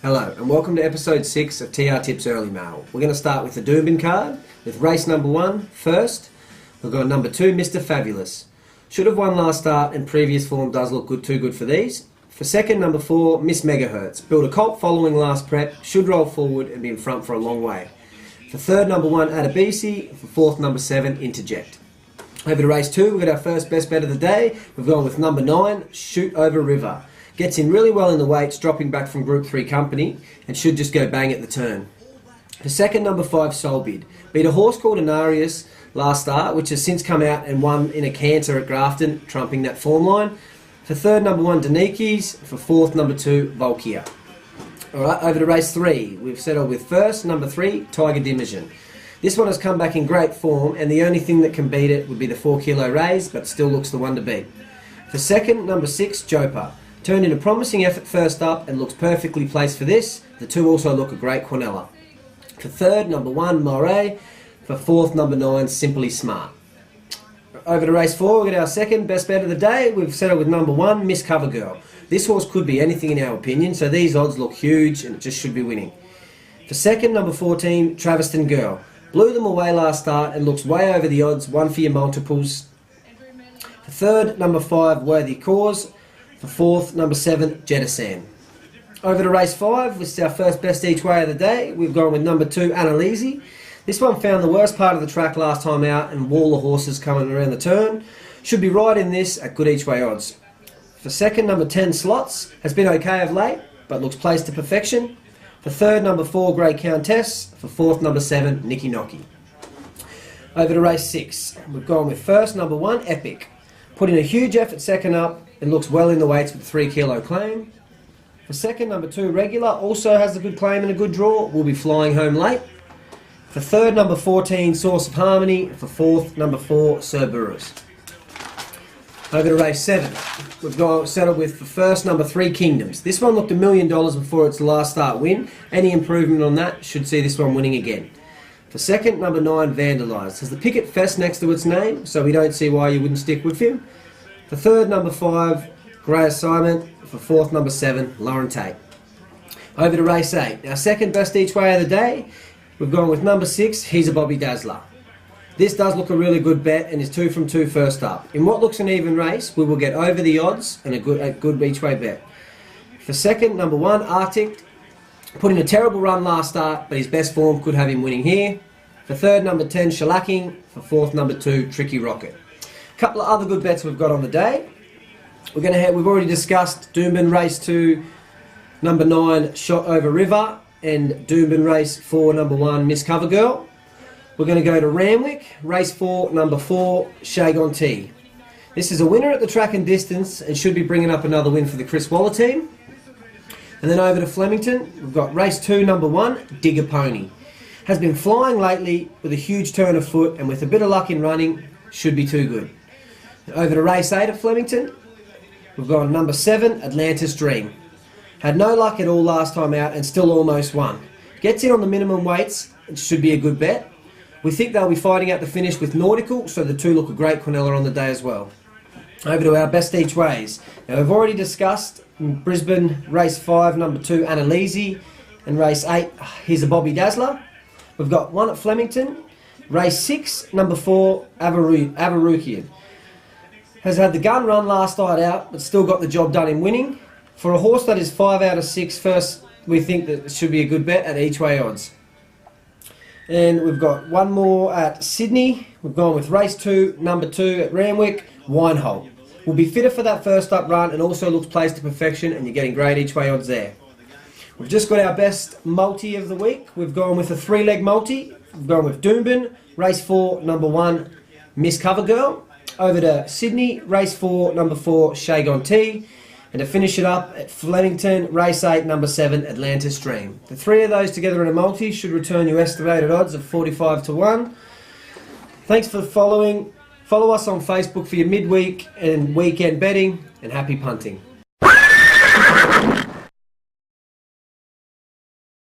Hello and welcome to episode 6 of TRtips Early Mail. We're going to start with the Doomben card with race number 1 first. We've got number 2, Mr. Fabulous. Should have won last start and previous form does look good, too good for these. For second, number 4, Miss Megahertz. Built a colt following last prep, should roll forward and be in front for a long way. For third, number 1, Adabisi. For fourth, number 7, Interject. Over to race 2, we've got our first best bet of the day. We've gone with number 9, Shoot Over River. Gets in really well in the weights, dropping back from Group 3 company, and should just go bang at the turn. For second, number 5, Solbid. Beat a horse called Anarius last start, which has since come out and won in a canter at Grafton, trumping that form line. For third, number 1, Danikis. For fourth, number 2, Volkia. Alright, over to race 3. We've settled with first, number 3, Tiger Dimision. This one has come back in great form, and the only thing that can beat it would be the 4 kilo raise, but still looks the one to beat. For second, number 6, Jopa. Turned in a promising effort first up and looks perfectly placed for this. The two also look a great Quinella. For third, number 1, Moray. For fourth, number 9, Simply Smart. Over to race 4, we get our second best bet of the day. We've settled with number 1, Miss Covergirl. This horse could be anything in our opinion, so these odds look huge and it just should be winning. For second, number 14, Traviston Girl. Blew them away last start and looks way over the odds, one for your multiples. For third, number 5, Worthy Cause. For fourth, number 7, Jettison. Over to race 5, this is our first best each way of the day. We've gone with number 2, Annalise. This one found the worst part of the track last time out and wall of horses coming around the turn. Should be right in this at good each way odds. For second, number 10, Slots. Has been okay of late, but looks placed to perfection. For third, number 4, Grey Countess. For fourth, number 7, Nicky Nocky. Over to race 6. We've gone with first, number 1, Epic. Put in a huge effort second up and looks well in the weights with a 3 kilo claim. For second, number 2, Regular. Also has a good claim and a good draw. Will be flying home late. For third, number 14, Source of Harmony. For fourth, number 4, Cerberus. Over to race 7. We've got settled with for first, number 3, Kingdoms. This one looked $1 million before its last start win. Any improvement on that should see this one winning again. For second, number 9, Vandalised. Has the Picket Fest next to its name, so we don't see why you wouldn't stick with him. For third, number 5, Grey Assignment. For fourth, number 7, Lauren Tate. Over to race 8. Our second best each way of the day. We've gone with number 6, He's a Bobby Dazzler. This does look a really good bet and is 2 from 2 first up. In what looks an even race, we will get over the odds and a good each way bet. For second, number 1, Arctic. Put in a terrible run last start, but his best form could have him winning here. For third, number 10, Shellacking. For fourth, number 2, Tricky Rocket. A couple of other good bets we've got on the day. We've already discussed Doomben race 2, number 9, Shot Over River, and Doomben race 4, number 1, Miss Covergirl. We're going to go to Ramwick, race 4, number 4, Shagon T. This is a winner at the track and distance and should be bringing up another win for the Chris Waller team. And then over to Flemington, we've got race 2, number 1, Digger Pony. Has been flying lately with a huge turn of foot and with a bit of luck in running, should be too good. Over to race 8 at Flemington, we've got number 7, Atlantis Dream. Had no luck at all last time out and still almost won. Gets in on the minimum weights, it should be a good bet. We think they'll be fighting out the finish with Nautical, so the two look a great Quinella on the day as well. Over to our best each ways. Now we've already discussed in Brisbane, race 5, number 2, Annalise, and race 8, Here's a Bobby Dazzler. We've got one at Flemington, race 6, number 4, Avarukian. Has had the gun run last night out, but still got the job done in winning. For a horse that is 5 out of 6 first, we think that it should be a good bet at each way odds. And we've got one more at Sydney. We've gone with race 2, number 2 at Ramwick, Winehole. Will be fitter for that first up run and also looks placed to perfection, and you're getting great each way odds there. We've just got our best multi of the week. We've gone with a 3-leg multi. We've gone with Doomben, race 4, number 1, Miss Covergirl. Over to Sydney, race 4, number 4, Shagon T. And to finish it up at Flemington, race 8, number 7, Atlantis Dream. The 3 of those together in a multi should return you estimated odds of 45 to 1. Thanks for following. Follow us on Facebook for your midweek and weekend betting, and happy punting.